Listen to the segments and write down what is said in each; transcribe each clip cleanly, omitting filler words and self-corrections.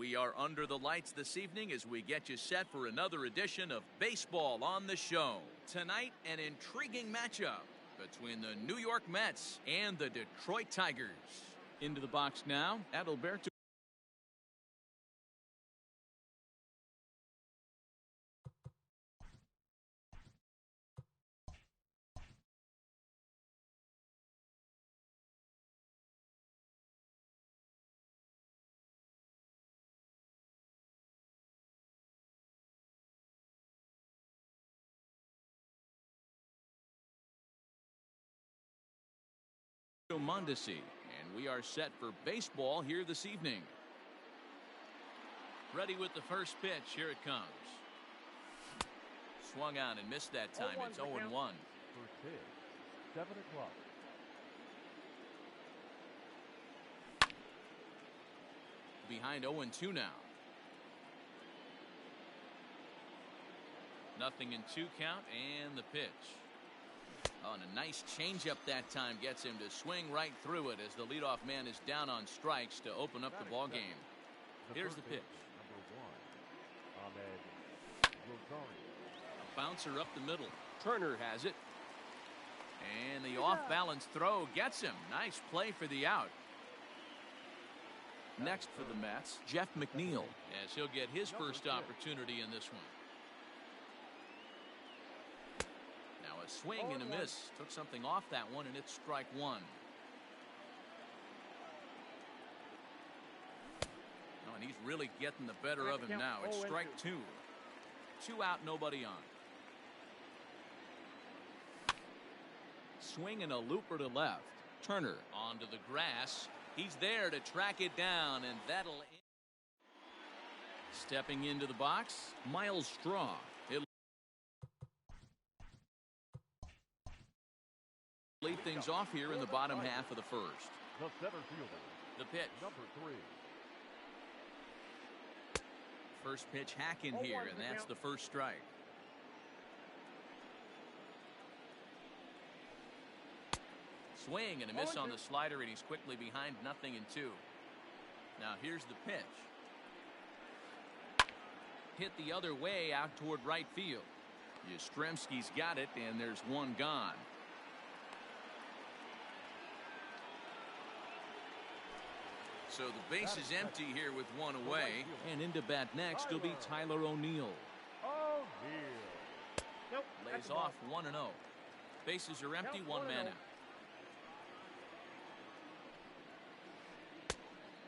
We are under the lights this evening as we get you set for another edition of Baseball on the Show. Tonight, an intriguing matchup between the New York Mets and the Detroit Tigers. Into the box now, Adalberto. Mondesi, and we are set for baseball here this evening. Ready with the first pitch. Here it comes. Swung on and missed that time. It's 0-1. First pitch, 7 o'clock. Behind 0-2 now. 0-2 count, and the pitch. Oh, and a nice changeup that time gets him to swing right through it as the leadoff man is down on strikes to open up the ball game. Here's the pitch. A bouncer up the middle. Turner has it. And the off-balance throw gets him. Nice play for the out. Next for the Mets, Jeff McNeil, as he'll get his first opportunity in this one. Swing and a miss. Took something off that one, and it's strike one. Oh, and he's really getting the better of him now. It's strike two. 2 out, nobody on. Swing and a looper to left. Turner onto the grass. He's there to track it down, and that'll end. Stepping into the box, Miles Straw. Lead things off here in the bottom half of the first. The center fielder. The pitch. Number 3. First pitch hack in here, and that's the first strike. Swing and a miss on the slider, and he's quickly behind 0-2. Now here's the pitch. Hit the other way out toward right field. Yastrzemski's got it, and there's one gone. So the base is empty here with one away. And into bat next will be Tyler O'Neill. Lays off 1-0. Bases are empty, one man out.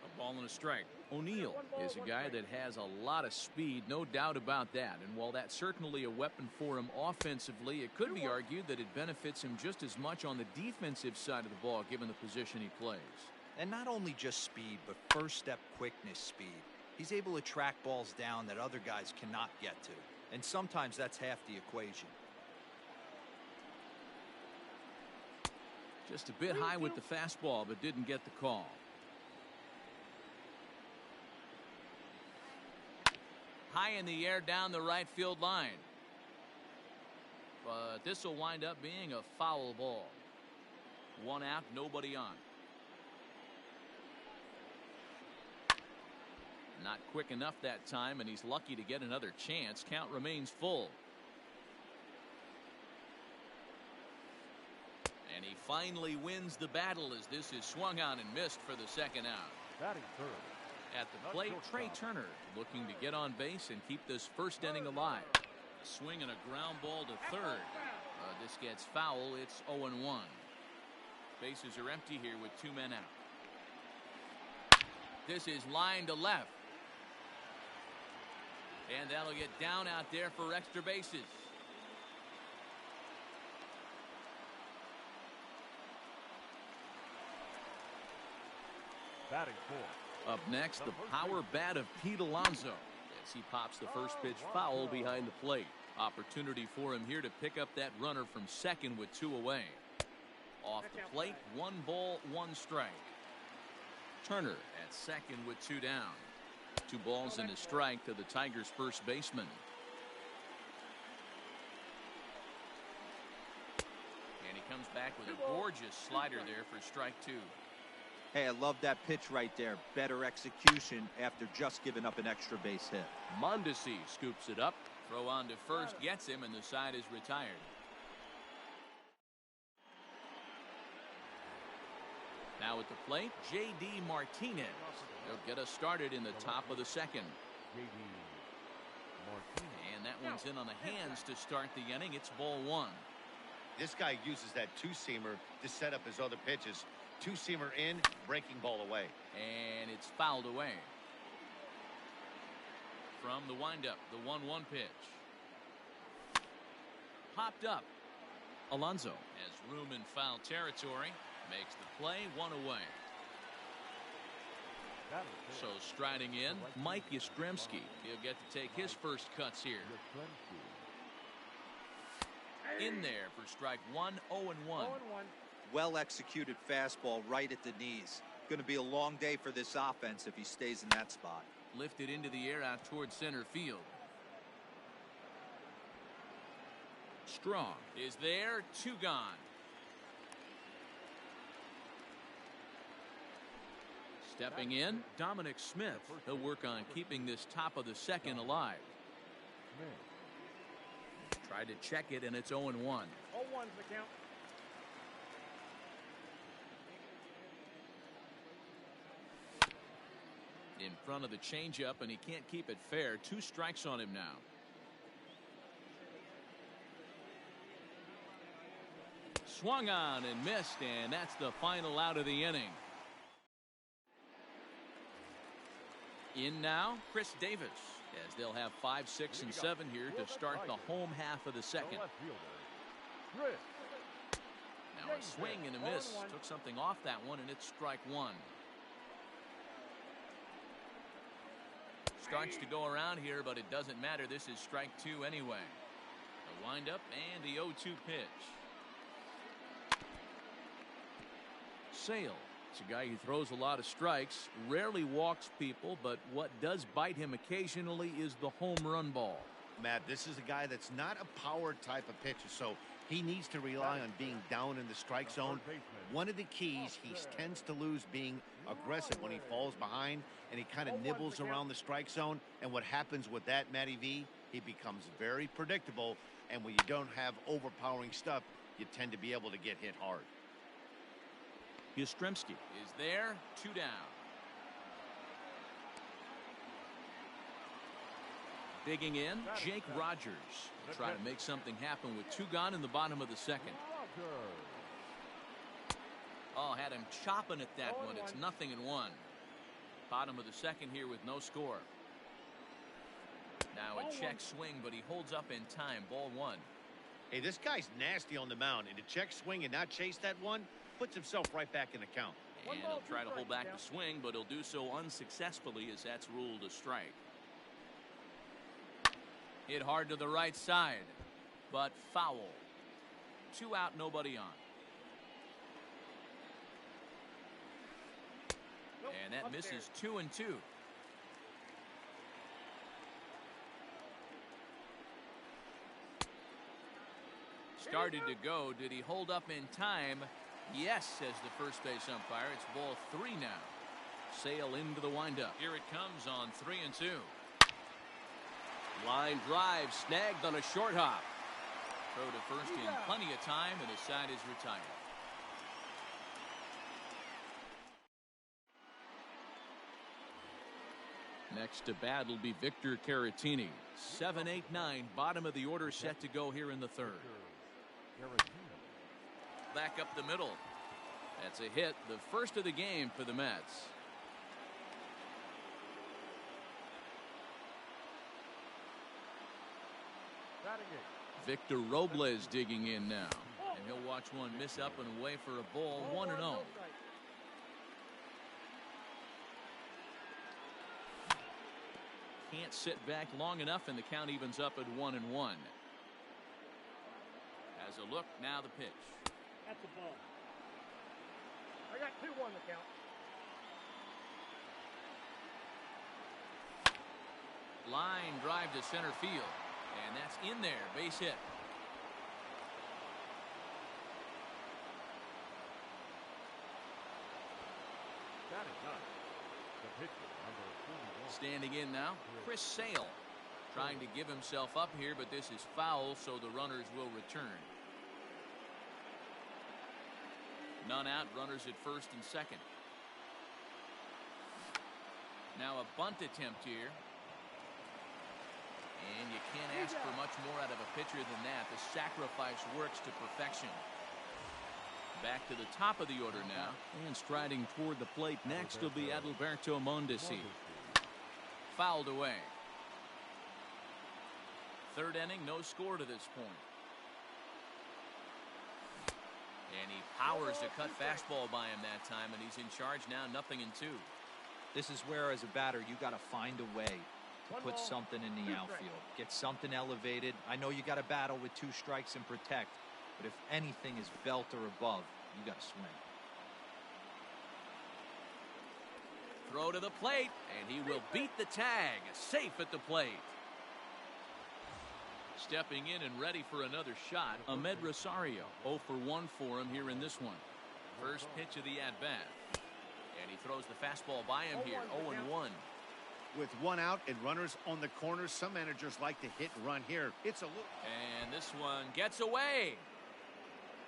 A ball and a strike. O'Neill is a guy that has a lot of speed, no doubt about that. And while that's certainly a weapon for him offensively, it could be argued that it benefits him just as much on the defensive side of the ball given the position he plays. And not only just speed, but first step quickness speed. He's able to track balls down that other guys cannot get to. And sometimes that's half the equation. Just a bit high with the fastball, but didn't get the call. High in the air down the right field line. But this will wind up being a foul ball. 1 out, nobody on. Not quick enough that time, and he's lucky to get another chance. Count remains full. And he finally wins the battle as this is swung on and missed for the second out. Batting third. At the plate, Trey Turner looking to get on base and keep this first inning alive. A swing and a ground ball to third. This gets foul. It's 0-1. Bases are empty here with 2 men out. This is line to left. And that'll get down out there for extra bases. Batting fourth. Up next, the power bat of Pete Alonso as he pops the first pitch foul behind the plate. Opportunity for him here to pick up that runner from second with 2 away. Off the plate, 1 ball, 1 strike. Turner at second with 2 down. 2 balls and a strike to the Tigers' first baseman. And he comes back with a gorgeous slider there for strike 2. Hey, I love that pitch right there. Better execution after just giving up an extra base hit. Mondesi scoops it up. Throw on to first gets him, and the side is retired. Now at the plate, J.D. Martinez. He'll get us started in the top of the second. J.D. Martinez. And that one's in on the hands to start the inning. It's ball one. This guy uses that two-seamer to set up his other pitches. Two-seamer in, breaking ball away. And it's fouled away. From the windup, the 1-1 pitch. Popped up. Alonso has room in foul territory. Makes the play, one away. So striding in, Mike Yastrzemski. He'll get to take his first cuts here. In there for strike one, 0-1. Well executed fastball right at the knees. Going to be a long day for this offense if he stays in that spot. Lifted into the air out towards center field. Strong is there, two gone. Stepping in, Dominic Smith. He'll work on keeping this top of the second alive. Tried to check it, and it's 0-1. 0-1's the count. In front of the changeup, and he can't keep it fair. 2 strikes on him now. Swung on and missed, and that's the final out of the inning. In now, Chris Davis, as they'll have 5, 6, and 7 here to start the home half of the second. Now a swing and a miss. Took something off that one, and it's strike one. Starts to go around here, but it doesn't matter. This is strike 2 anyway. The windup and the 0-2 pitch. Sale. It's a guy who throws a lot of strikes, rarely walks people, but what does bite him occasionally is the home run ball. Matt, this is a guy that's not a power type of pitcher, so he needs to rely on being down in the strike zone. One of the keys, he tends to lose being aggressive when he falls behind, and he kind of nibbles around the strike zone. And what happens with that, Matty V, he becomes very predictable, and when you don't have overpowering stuff, you tend to be able to get hit hard. Yastrzemski is there, 2 down. Digging in, Jake Rogers. Try to make something happen with 2 gone in the bottom of the second. Oh, had him chopping at that one. It's 0-1. Bottom of the second here with no score. Now a check swing, but he holds up in time. Ball 1. Hey, this guy's nasty on the mound, and to check swing and not chase that one puts himself right back in the count. And he'll try to hold back the swing, but he'll do so unsuccessfully as that's ruled a strike. Hit hard to the right side, but foul. 2 out, nobody on. And that misses 2-2. Started to go. Did he hold up in time? Yes, says the first base umpire. It's ball 3 now. Sale into the windup. Here it comes on 3-2. Line drive snagged on a short hop. Throw to first in plenty of time, and the side is retired. Next to bat will be Victor Caratini. 7, 8, 9. Bottom of the order set to go here in the third. Back up the middle. That's a hit, the first of the game for the Mets. Victor Robles digging in now. And he'll watch one miss up and away for a ball, 1-0. Can't sit back long enough, and the count evens up at 1-1. As a look, now the pitch. That's the ball. I got 2-1 the count. Line drive to center field. And that's in there. Base hit. Batting ninth, the pitcher, number 41. Standing in now, Chris Sale. Trying to give himself up here, but this is foul, so the runners will return. None out, runners at first and second. Now a bunt attempt here. And you can't ask for much more out of a pitcher than that. The sacrifice works to perfection. Back to the top of the order now. And striding toward the plate next will be Adalberto Mondesi. Fouled away. Third inning, no score to this point. And he powers a cut fastball by him that time, and he's in charge now, 0-2. This is where, as a batter, you got to find a way to put something in the outfield. Get something elevated. I know you got to battle with 2 strikes and protect, but if anything is belt or above, you got to swing. Throw to the plate, and he will beat the tag. Safe at the plate. Stepping in and ready for another shot, Ahmed Rosario. 0 for 1 for him here in this one. First pitch of the at-bat. And he throws the fastball by him here, 0-1. With 1 out and runners on the corners, some managers like to hit and run here. It's a little... And this one gets away.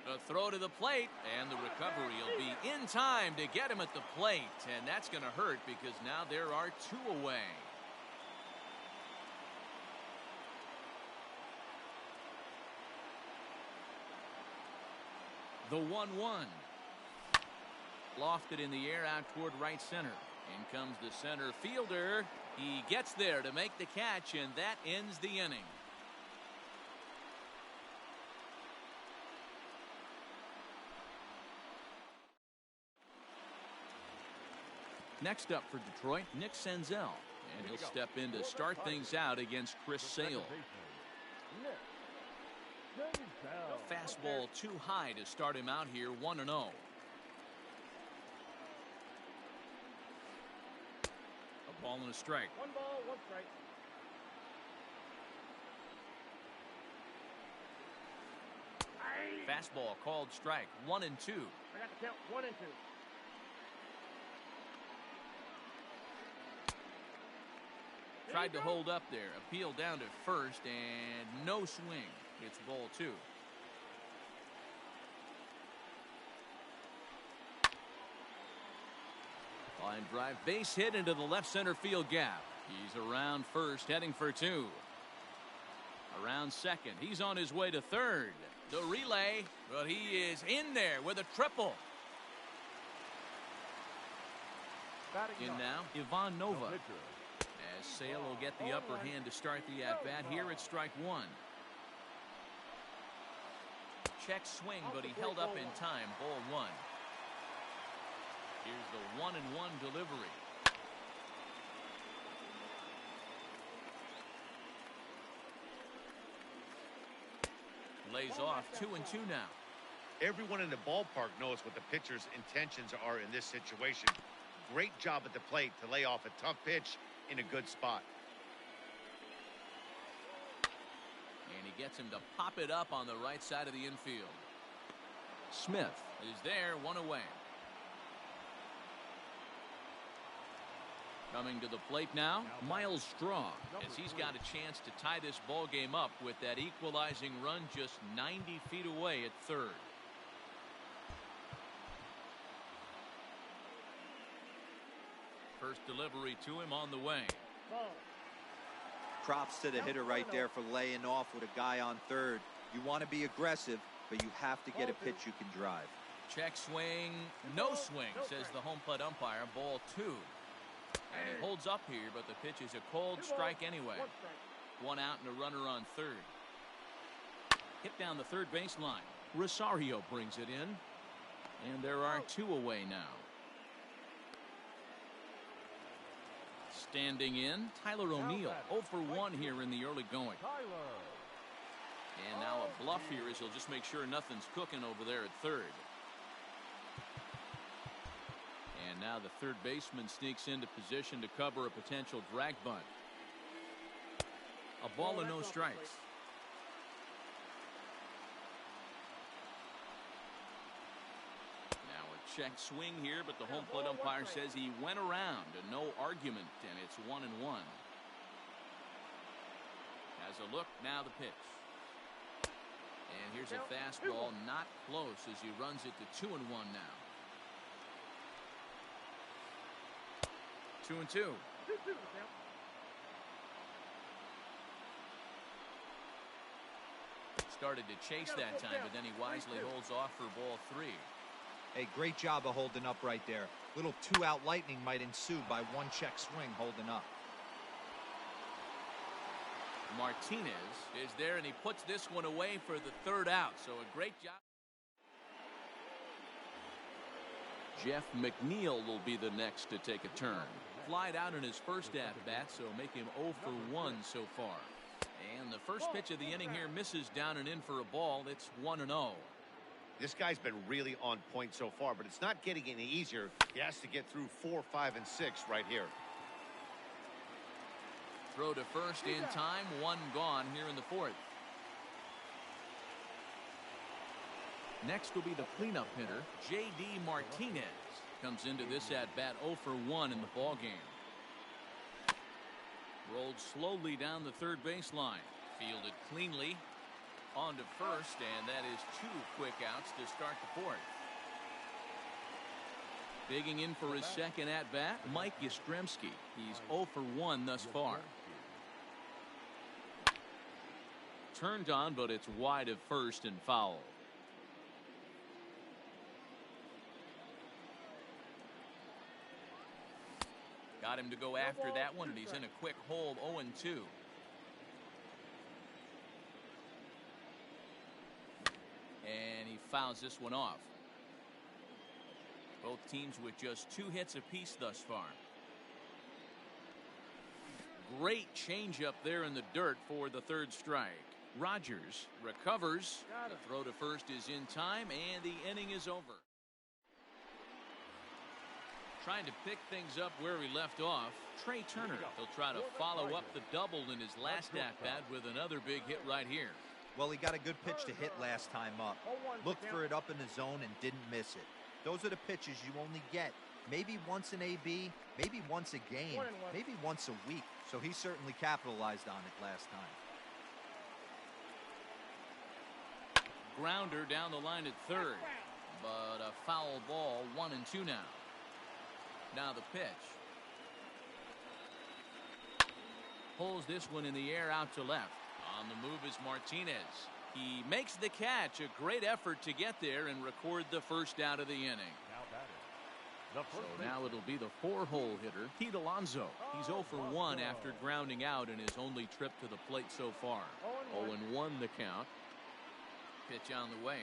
The throw to the plate, and the recovery will be in time to get him at the plate. And that's going to hurt because now there are 2 away. The 1-1. Lofted in the air out toward right center. In comes the center fielder. He gets there to make the catch, and that ends the inning. Next up for Detroit, Nick Senzel. And he'll step in to start things out against Chris Sale. Fastball too high to start him out here, 1-0. A ball and a strike. 1 ball, 1 strike. Fastball called strike, 1-2. I got the count, 1-2. Tried to hold up there. Appeal down to first, and no swing. It's ball 2. Line drive, base hit into the left center field gap. He's around first, heading for 2. Around second. He's on his way to third. The relay, but he is in there with a triple. In now, Ivan Nova. As Sale will get the upper hand to start the at-bat here at strike 1. Check swing, but he held up in time. Ball 1. Here's the 1-1 delivery. Lays off 2-2 now. Everyone in the ballpark knows what the pitcher's intentions are in this situation. Great job at the plate to lay off a tough pitch in a good spot. And he gets him to pop it up on the right side of the infield. Smith is there, 1 away. Coming to the plate now, Miles Straw, as he's got a chance to tie this ball game up with that equalizing run just 90 feet away at third. First delivery to him on the way. Props to the hitter right there for laying off with a guy on third. You want to be aggressive, but you have to get a pitch you can drive. Check swing, no swing, says the home plate umpire. Ball 2. And it holds up here, but the pitch is a cold strike anyway. 1 out and a runner on third. Hit down the third baseline. Rosario brings it in. And there are 2 away now. Standing in, Tyler O'Neill. 0 for 1 here in the early going. And now a bluff here as he'll just make sure nothing's cooking over there at third. And now the third baseman sneaks into position to cover a potential drag bunt. A ball and no strikes. Now a check swing here, but the home plate umpire says he went around and no argument, and it's 1-1. Has a look, now the pitch. And here's a fastball, not close as he runs it to 2-1 now. 2-2. Started to chase that time, but then he wisely holds off for ball 3. Hey, great job of holding up right there. Little 2-out lightning might ensue by one check swing holding up. Martinez is there, and he puts this one away for the 3rd out. So a great job. Jeff McNeil will be the next to take a turn. Flied out in his first at-bat, so make him 0 for 1 so far. And the first pitch of the inning here misses down and in for a ball. It's 1-0. This guy's been really on point so far, but it's not getting any easier. He has to get through 4, 5, and 6 right here. Throw to first in time. 1 gone here in the 4th. Next will be the cleanup hitter, J.D. Martinez. Comes into this at-bat 0 for 1 in the ballgame. Rolled slowly down the third baseline. Fielded cleanly. On to first, and that is 2 quick outs to start the 4th. Digging in for his second at-bat, Mike Yastrzemski. He's 0 for 1 thus far. Turned on, but it's wide of first and foul. Got him to go after that one, and he's in a quick hold, 0-2. And he fouls this one off. Both teams with just 2 hits apiece thus far. Great changeup there in the dirt for the 3rd strike. Rogers recovers. The throw to first is in time, and the inning is over. Trying to pick things up where he left off, Trey Turner. He'll try to follow up the double in his last at-bat with another big hit right here. Well, he got a good pitch to hit last time up. Looked for it up in the zone and didn't miss it. Those are the pitches you only get maybe once in AB, maybe once a game, maybe once a week. So he certainly capitalized on it last time. Grounder down the line at 3rd, but a foul ball, 1-2 now. Now the pitch. Pulls this one in the air out to left. On the move is Martinez. He makes the catch. A great effort to get there and record the first out of the inning. So now it'll be the 4-hole hitter, Pete Alonso. He's 0 for 1 after grounding out in his only trip to the plate so far. 0-1 the count. Pitch on the way.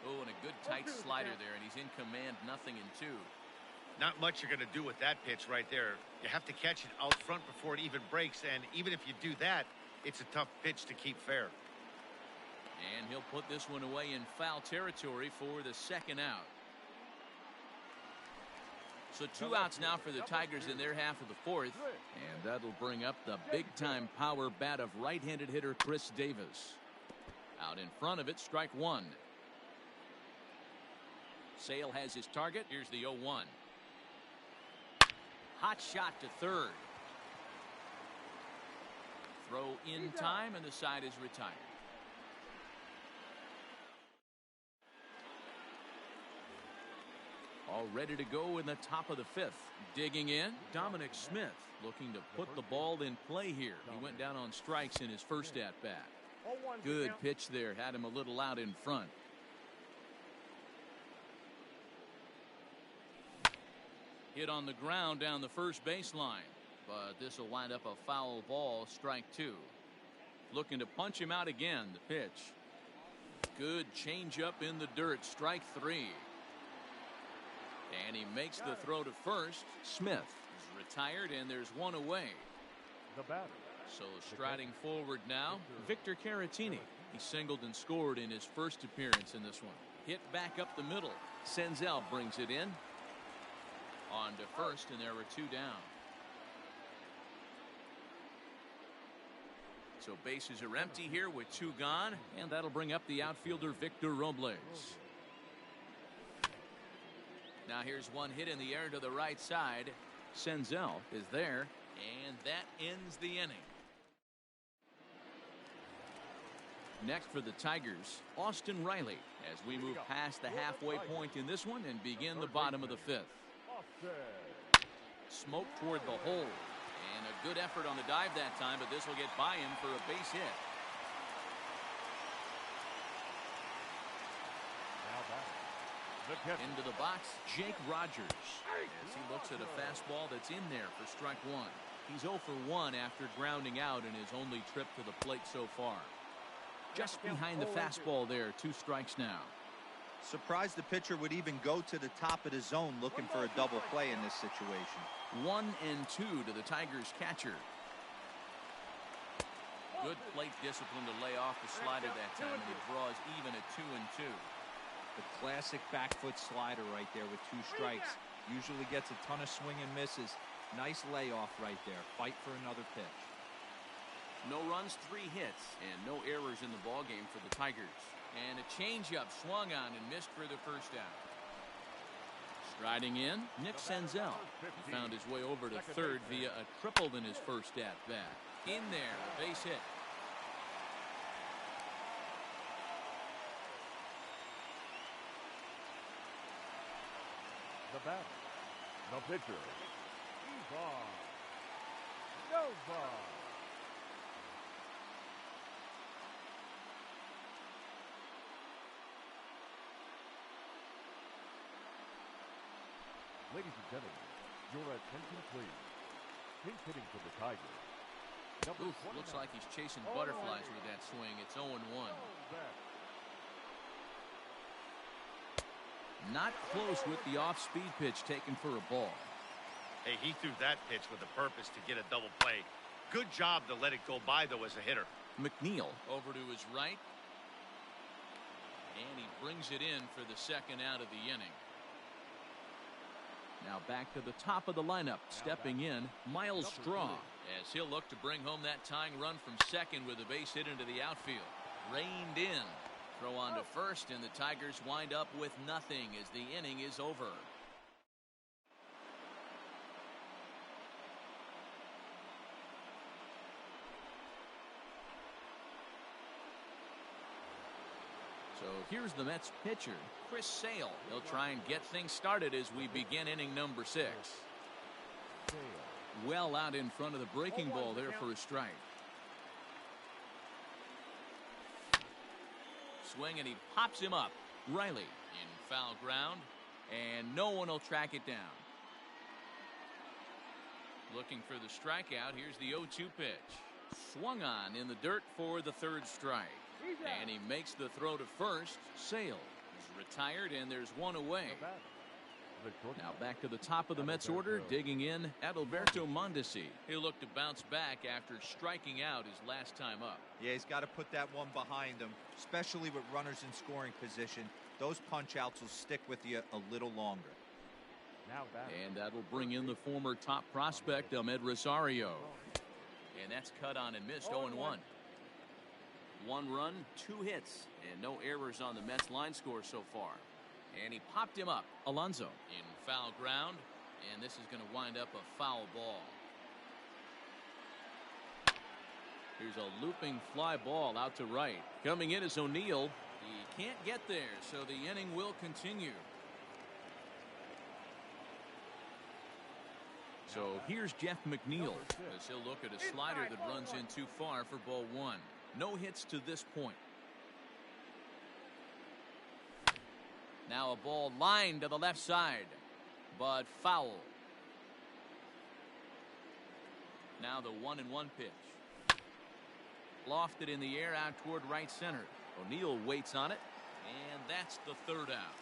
Oh, and a good tight slider there, and he's in command, 0-2. Not much you're going to do with that pitch right there. You have to catch it out front before it even breaks, and even if you do that, it's a tough pitch to keep fair. And he'll put this one away in foul territory for the 2nd out. So 2 outs now for the Tigers in their half of the 4th, and that'll bring up the big-time power bat of right-handed hitter Chris Davis. Out in front of it, strike 1. Sale has his target. Here's the 0-1. Hot shot to 3rd. Throw in time, and the side is retired. All ready to go in the top of the 5th. Digging in, Dominic Smith looking to put the ball in play here. He went down on strikes in his first at-bat. Good pitch there. Had him a little out in front. Hit on the ground down the first baseline, but this will wind up a foul ball, strike 2. Looking to punch him out again, the pitch. Good changeup in the dirt, strike 3. And he makes the throw to first. Smith is retired, and there's one away. The batter. So striding forward now, Victor Caratini. He singled and scored in his first appearance in this one. Hit back up the middle. Senzel brings it in. On to first, and there were 2 down. So bases are empty here with 2 gone, and that'll bring up the outfielder Victor Robles. Now here's one hit in the air to the right side. Senzel is there, and that ends the inning. Next for the Tigers, Austin Riley, as we move past the halfway point in this one and begin the bottom of the 5th. Smoke toward the hole, and a good effort on the dive that time, but this will get by him for a base hit. Into the box, Jake Rogers, as he looks at a fastball that's in there for strike 1. He's 0 for 1 after grounding out in his only trip to the plate so far. Just behind the fastball there, 2 strikes now. Surprised the pitcher would even go to the top of the zone looking for a double play in this situation. 1 and 2 to the Tigers catcher. Good plate discipline to lay off the slider that time, and he draws even at 2 and 2. The classic back foot slider right there with 2 strikes. Usually gets a ton of swing and misses. Nice layoff right there. Fight for another pitch. No runs, 3 hits, and no errors in the ballgame for the Tigers. And a changeup swung on and missed for the first out. Striding in, Nick Senzel. He found his way over to third via a triple in his first at-bat. In there, a base hit. The batter, the pitcher, Ivan Nova. Ladies and gentlemen, your attention please. Pink hitting for the Tigers. Looks like he's chasing butterflies with that swing. It's 0-1. Not close with the off-speed pitch taken for a ball. Hey, he threw that pitch with a purpose to get a double play. Good job to let it go by, though, as a hitter. McNeil over to his right. And he brings it in for the second out of the inning. Now back to the top of the lineup. Stepping in, Miles Straw, as he'll look to bring home that tying run from second with a base hit into the outfield. Reined in. Throw on to first, and the Tigers wind up with nothing as the inning is over. So here's the Mets pitcher, Chris Sale. He'll try and get things started as we begin inning number 6. Well out in front of the breaking ball there for a strike. Swing, and he pops him up. Riley in foul ground, and no one will track it down. Looking for the strikeout. Here's the 0-2 pitch. Swung on in the dirt for the 3rd strike. And he makes the throw to first. Sale is retired, and there's one away. Now back to the top of the Mets order, digging in, Adalberto Mondesi. He'll look to bounce back after striking out his last time up. Yeah, he's got to put that one behind him, especially with runners in scoring position. Those punch-outs will stick with you a little longer. And that'll bring in the former top prospect, Ahmed Rosario. And that's cut on and missed, 0-1. 1 run, 2 hits, and no errors on the Mets line score so far. And he popped him up. Alonso in foul ground, and this is going to wind up a foul ball. Here's a looping fly ball out to right. Coming in is O'Neill. He can't get there, so the inning will continue. So here's Jeff McNeil as he'll look at a slider that runs in too far for ball 1. No hits to this point. Now a ball lined to the left side, but foul. Now the 1-1 pitch. Lofted in the air out toward right center. O'Neill waits on it, and that's the 3rd out.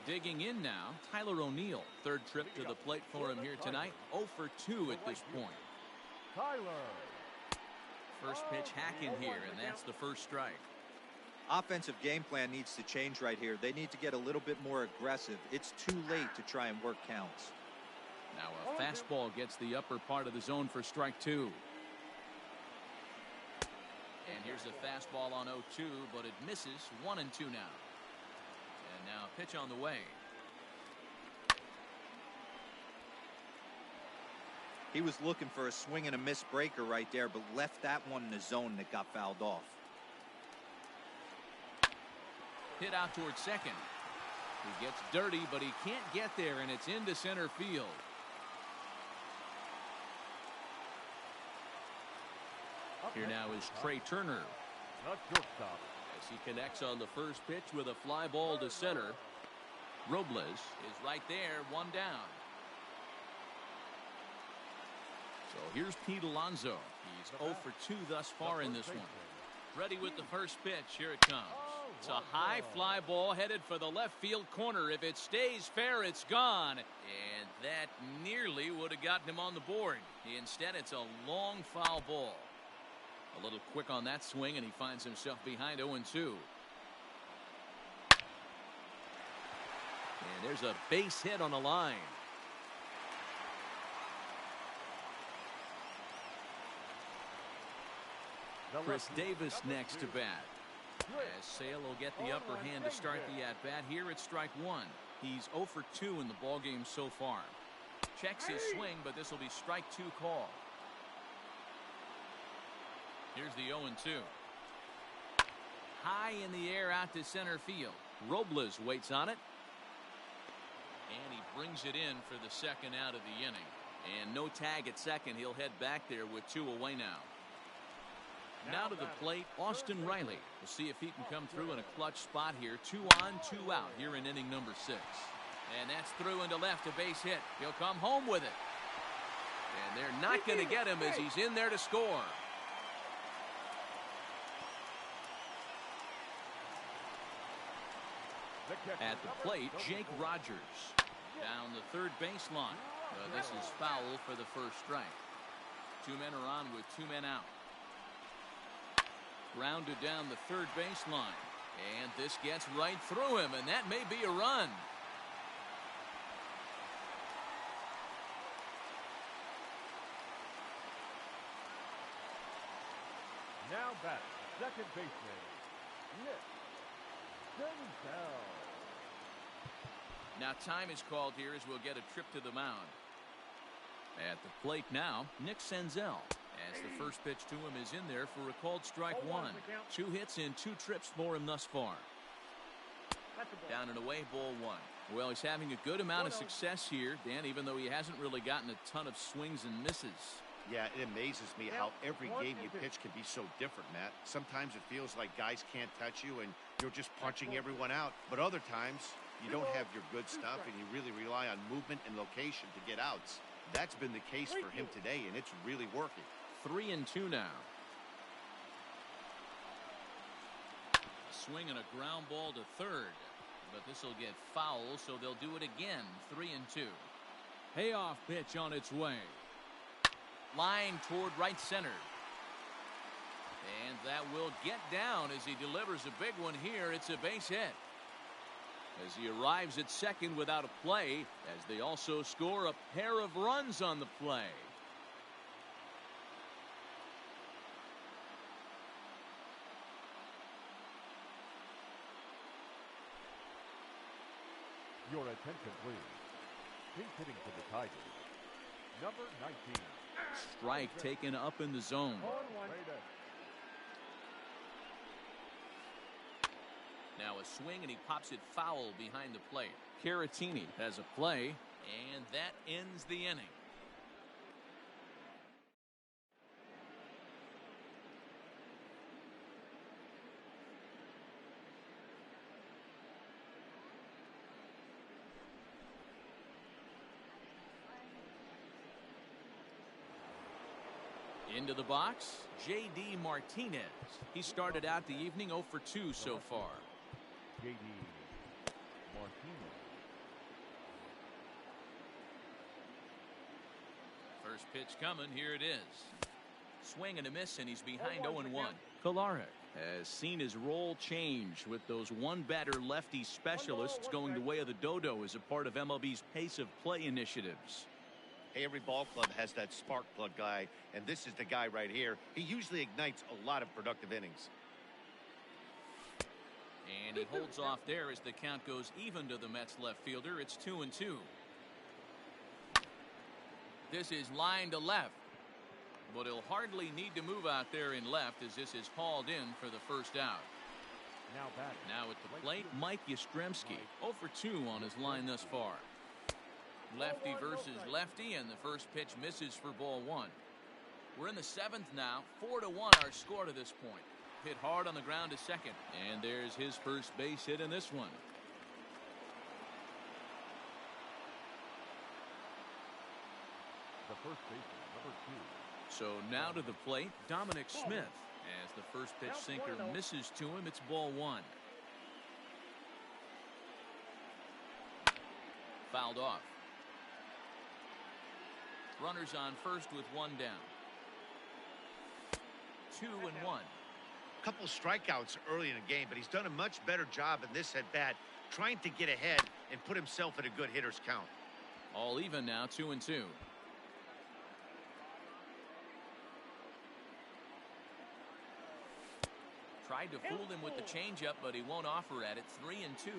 Digging in now, Tyler O'Neill. 3rd trip to the plate for him here tonight. 0 for 2 at this point. First pitch hack in here, and that's the 1st strike. Offensive game plan needs to change right here. They need to get a little bit more aggressive. It's too late to try and work counts. Now a fastball gets the upper part of the zone for strike two. And here's a fastball on 0-2, but it misses. 1-2 now. And now a pitch on the way. He was looking for a swing and a miss breaker right there, but left that one in the zone that got fouled off. Hit out towards second. He gets dirty, but he can't get there, and it's into center field. Here now is Trey Turner. Not shortstop. As he connects on the first pitch with a fly ball to center. Robles is right there, one down. So here's Pete Alonso. He's 0 for 2 thus far in this one. Ready with the first pitch. Here it comes. It's a high fly ball headed for the left field corner. If it stays fair, it's gone. And that nearly would have gotten him on the board. Instead, it's a long foul ball. A little quick on that swing, and he finds himself behind 0-2. And there's a base hit on the line. Chris Davis next to bat. As Sale will get the upper hand to start the at-bat. Here it's strike one. He's 0 for 2 in the ballgame so far. Checks his swing, but this will be strike two call. Here's the 0-2. High in the air out to center field. Robles waits on it. And he brings it in for the second out of the inning. And no tag at second. He'll head back there with 2 away now. Now to the plate, Austin Riley. We'll see if he can come through in a clutch spot here. 2 on, 2 out here in inning number 6. And that's through into left, a base hit. He'll come home with it. And they're not going to get him as he's in there to score. At the plate, Jake Rogers. Down the third baseline. This is foul for the first strike. 2 men are on with 2 men out. Grounded down the third baseline. And this gets right through him, and that may be a run. Now back, second baseman, Nick Senzel. Now time is called here as we'll get a trip to the mound. At the plate now, Nick Senzel. As the first pitch to him is in there for a called strike one. 2 hits in 2 trips for him thus far. Down and away, ball 1. Well, he's having a good amount of success here, Dan, even though he hasn't really gotten a ton of swings and misses. Yeah, it amazes me how every game you pitch can be so different, Matt. Sometimes it feels like guys can't touch you and you're just punching everyone out. But other times, you don't have your good stuff and you really rely on movement and location to get outs. That's been the case for him today, and it's really working. 3-2 now. A swing and a ground ball to third. But this will get foul, so they'll do it again. 3-2. Payoff pitch on its way. Line toward right center. And that will get down as he delivers a big one here. It's a base hit. As he arrives at second without a play, as they also score a pair of runs on the play. Your attention, please. Pink hitting for the Tigers, number 19. Strike taken up in the zone. Now a swing, and he pops it foul behind the plate. Caratini has a play, and that ends the inning. Into the box, J.D. Martinez. He started out the evening 0 for 2 so far. J.D. Martinez. First pitch coming. Here it is. Swing and a miss, and he's behind 0-1. Kolarek has seen his role change with those one-batter lefty specialists going the way of the dodo as a part of MLB's pace of play initiatives. Hey, every ball club has that spark plug guy, and this is the guy right here. He usually ignites a lot of productive innings. And he holds off there as the count goes even to the Mets left fielder. It's 2-2. This is line to left. But he'll hardly need to move out there in left as this is hauled in for the first out. Now at the plate, Mike Yastrzemski. 0 for 2 on his line thus far. Lefty versus lefty, and the first pitch misses for ball 1. We're in the 7th now. 4-1 our score to this point. Hit hard on the ground to second. And there's his first base hit in this one. The first baseman, number 2. So now to the plate, Dominic Smith. As the first pitch sinker misses to him, it's ball 1. Fouled off. Runners on first with 1 down. 2-1. Couple strikeouts early in the game, but he's done a much better job in this at bat, trying to get ahead and put himself in a good hitter's count. All even now, 2-2. Tried to fool him with the changeup, but he won't offer at it. 3-2.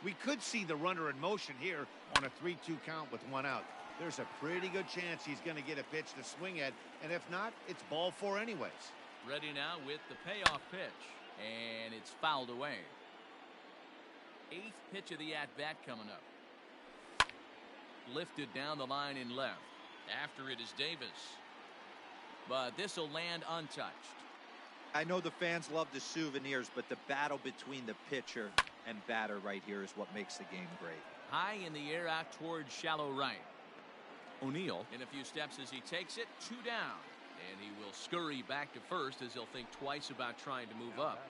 We could see the runner in motion here on a 3-2 count with 1 out. There's a pretty good chance he's going to get a pitch to swing at, and if not, it's ball 4 anyways. Ready now with the payoff pitch, and it's fouled away. 8th pitch of the at-bat coming up. Lifted down the line in left. After it is Davis. But this will land untouched. I know the fans love the souvenirs, but the battle between the pitcher and batter right here is what makes the game great. High in the air out towards shallow right. O'Neill in a few steps as he takes it. 2 down. And he will scurry back to first as he'll think twice about trying to move up.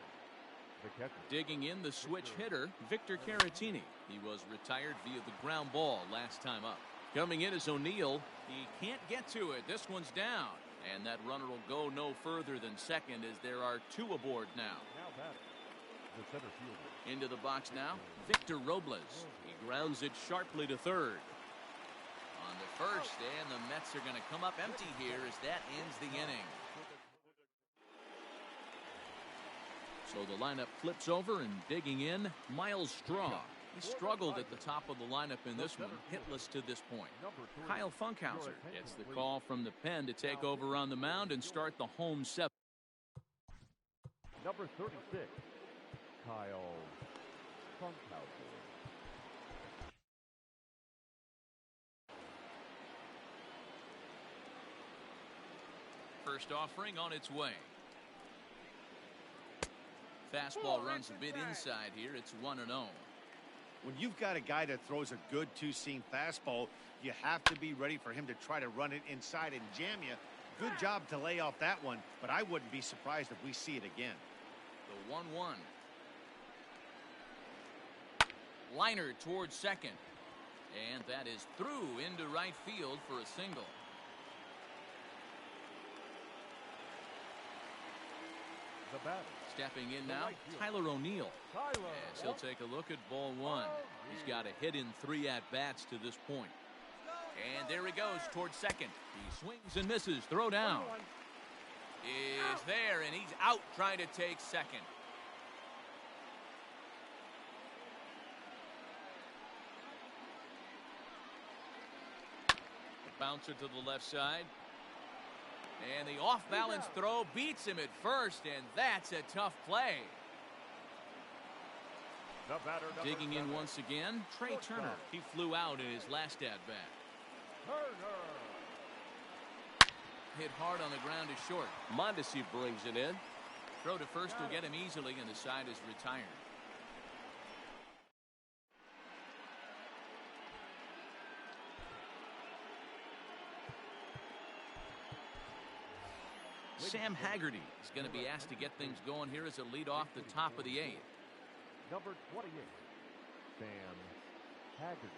Digging in the switch hitter, Victor Caratini. He was retired via the ground ball last time up. Coming in is O'Neill. He can't get to it. This one's down. And that runner will go no further than second as there are 2 aboard now. Into the box now, Victor Robles. He grounds it sharply to third. On to first, and the Mets are going to come up empty here as that ends the inning. So the lineup flips over, and digging in, Miles Straw. He struggled at the top of the lineup in this one, hitless to this point. Kyle Funkhauser gets the call from the pen to take over on the mound and start the home 7. Number 36, Kyle Funkhauser. First offering on its way. Fastball runs a bit inside here. It's 1-0. When you've got a guy that throws a good two-seam fastball, you have to be ready for him to try to run it inside and jam you. Good job to lay off that one, but I wouldn't be surprised if we see it again. The 1-1. Liner towards second. And that is through into right field for a single. The batter. Stepping in now, Tyler O'Neill. As he'll take a look at ball 1. He's got a hit in 3 at-bats to this point. And there he goes towards second. He swings and misses. Throw down. Is there, and he's out trying to take second. Bouncer to the left side. And the off-balance throw beats him at first, and that's a tough play. Digging in once again, Trey Turner. He flew out in his last at-bat. Hit hard on the ground to short. Mondesi brings it in. Throw to first will get him easily, and the side is retired. Sam Haggerty is going to be asked to get things going here as a lead off the top of the 8th. Number 28, Sam Haggerty.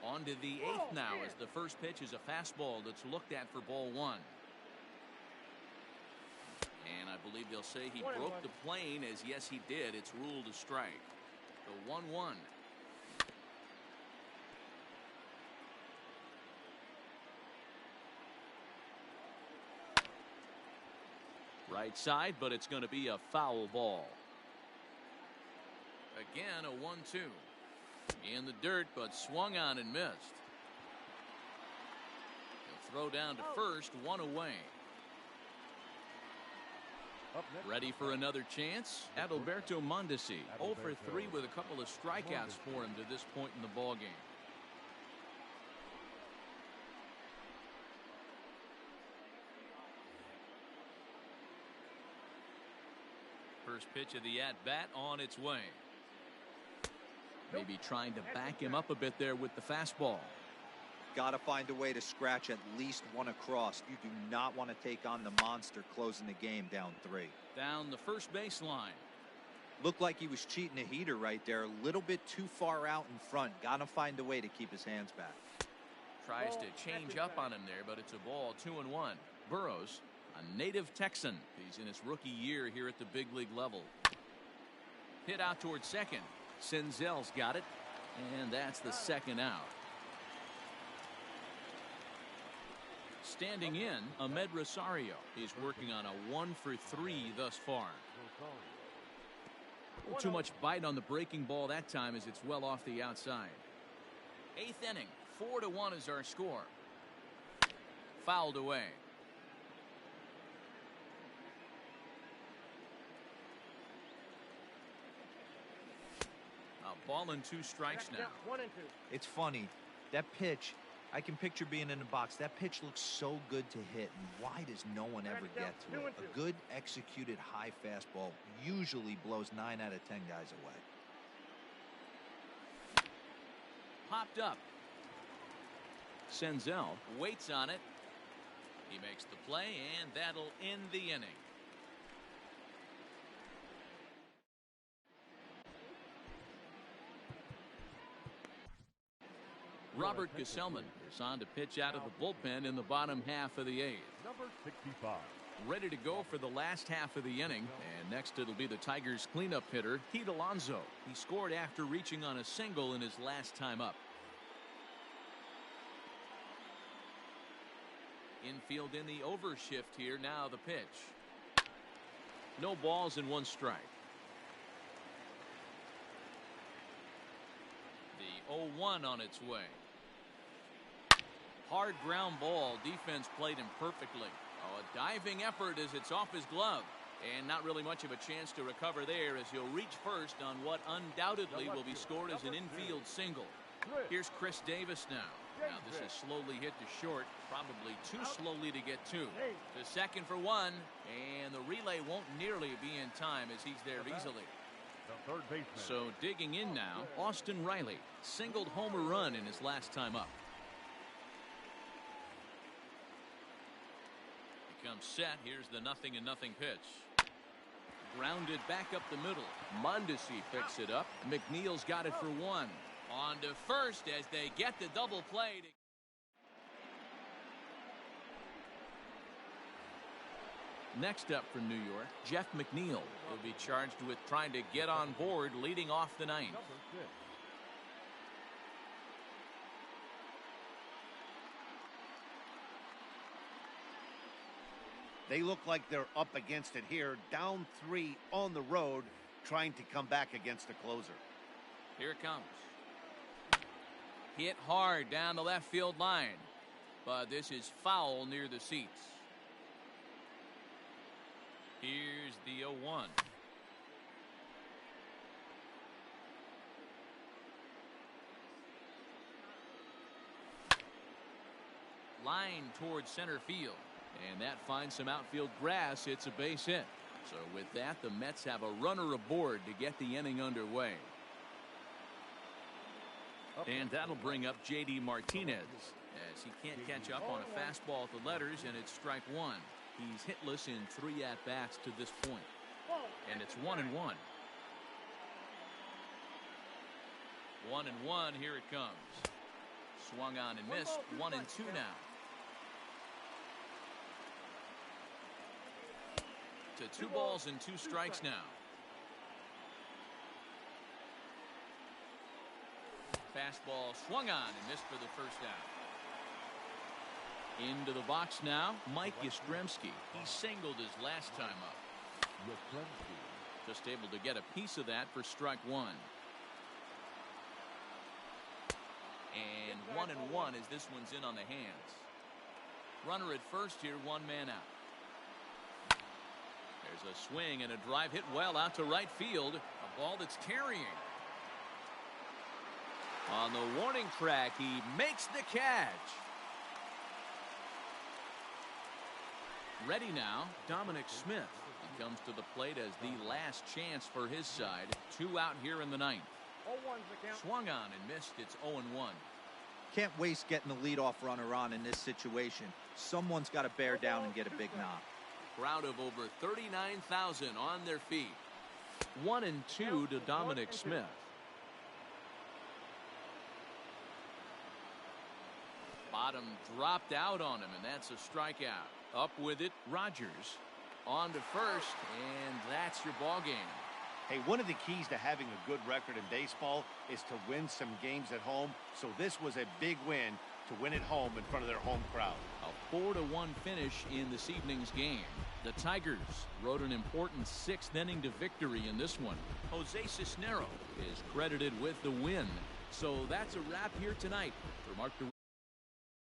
On to the 8th now as the first pitch is a fastball that's looked at for ball 1. believe they'll say he broke the plane, as yes he did. It's ruled a strike. The 1-1. Right side, but it's going to be a foul ball. Again, a 1-2. In the dirt, but swung on and missed. He'll throw down to first, one away. Ready for another chance? Adalberto Mondesi, 0 for 3 with a couple of strikeouts for him to this point in the ballgame. First pitch of the at-bat on its way. Maybe trying to back him up a bit there with the fastball. Got to find a way to scratch at least one across. You do not want to take on the monster closing the game down 3. Down the first baseline. Looked like he was cheating a heater right there. A little bit too far out in front. Got to find a way to keep his hands back. Tries to change up on him there, but it's a ball, 2-1. Burrows, a native Texan. He's in his rookie year here at the big league level. Hit out towards second. Senzel's got it, and that's the second out. Standing in, Ahmed Rosario. He's working on a 1 for 3 thus far. Too much bite on the breaking ball that time as it's well off the outside. 8th inning, 4-1 is our score. Fouled away. A ball and 2 strikes now. 1 and 2. It's funny. That pitch, I can picture being in the box. That pitch looks so good to hit, and why does no one ever get to it? A good executed high fastball usually blows 9 out of 10 guys away. Popped up. Senzel waits on it. He makes the play, and that'll end the inning. Robert Gesellman is on to pitch out of the bullpen in the bottom half of the 8th. Number 65. Ready to go for the last half of the inning, and next it'll be the Tigers' cleanup hitter, Pete Alonso. He scored after reaching on a single in his last time up. Infield in the overshift here. Now the pitch. No balls and 1 strike. The 0-1 on its way. Hard ground ball. Defense played him perfectly. Oh, a diving effort as it's off his glove. And not really much of a chance to recover there as he'll reach first on what undoubtedly will be scored as an infield single. Here's Chris Davis now. Now this is slowly hit to short. Probably too slowly to get to. To second for 1. And the relay won't nearly be in time as he's there easily. The third baseman. So digging in now, Austin Riley. Singled homer run in his last time up. Comes set. Here's the 0-0 pitch. Grounded back up the middle. Mondesi picks it up. McNeil's got it for 1. On to first as they get the double play. Next up for New York, Jeff McNeil will be charged with trying to get on board leading off the 9th. They look like they're up against it here, down 3 on the road, trying to come back against the closer. Here it comes. Hit hard down the left field line, but this is foul near the seats. Here's the 0-1. Line towards center field. And that finds some outfield grass. It's a base hit. So with that, the Mets have a runner aboard to get the inning underway. And that'll bring up J.D. Martinez as he can't catch up on a fastball at the letters, and it's strike 1. He's hitless in 3 at-bats to this point. And it's 1-1. 1-1. Here it comes. Swung on and missed. 1-2 now. to 2 balls and 2 strikes now. Fastball swung on and missed for the first out. Into the box now, Mike Yastrzemski. He singled his last time up. Just able to get a piece of that for strike 1. And 1-1 as this one's in on the hands. Runner at first here, 1 man out. There's a swing and a drive hit well out to right field. A ball that's carrying. On the warning track, he makes the catch. Ready now, Dominic Smith. He comes to the plate as the last chance for his side. 2 out here in the 9th. Swung on and missed. It's 0-1. Can't waste getting the leadoff runner on in this situation. Someone's got to bear down and get a big knock. Crowd of over 39,000 on their feet. 1-2 to Dominic Smith. Bottom dropped out on him, and that's a strikeout. Up with it, Rogers. On to first, and that's your ball game. Hey, one of the keys to having a good record in baseball is to win some games at home. So this was a big win to win at home in front of their home crowd. A 4-1 finish in this evening's game. The Tigers rode an important 6th inning to victory in this one. Jose Cisneros is credited with the win. So that's a wrap here tonight. For Mark